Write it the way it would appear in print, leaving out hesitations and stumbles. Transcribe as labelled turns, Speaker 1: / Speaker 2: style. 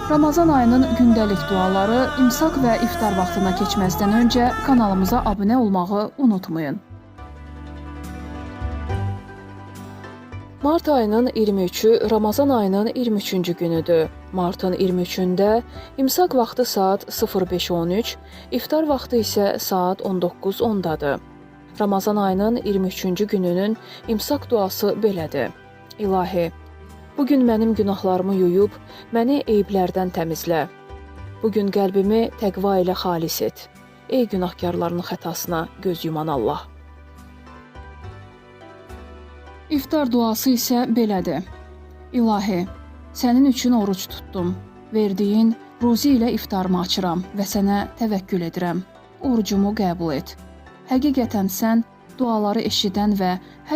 Speaker 1: Ramazan ayının gündəlik duaları imsak və iftar vaxtına keçməzdən öncə kanalımıza abunə olmağı unutmayın. Mart ayının 23-ü Ramazan ayının 23-cü günüdür. Martın 23-də imsak vaxtı saat 05:13, iftar vaxtı isə saat 19:10-dadır. Ramazan ayının 23-cü gününün imsak duası belədir. İlahi, bugün mənim günahlarımı yuyub, məni eyblərdən təmizlə. Bugün qəlbimi təqva ilə xalis et. Ey günahkarların xətasına göz yuman Allah. İftar duası isə belədir. İlahi, sənin üçün oruç tutdum. Verdiyin ruzi ilə iftarımı açıram və sənə təvəkkül edirəm. Orucumu qəbul et. Həqiqətən sən duaları eşidən və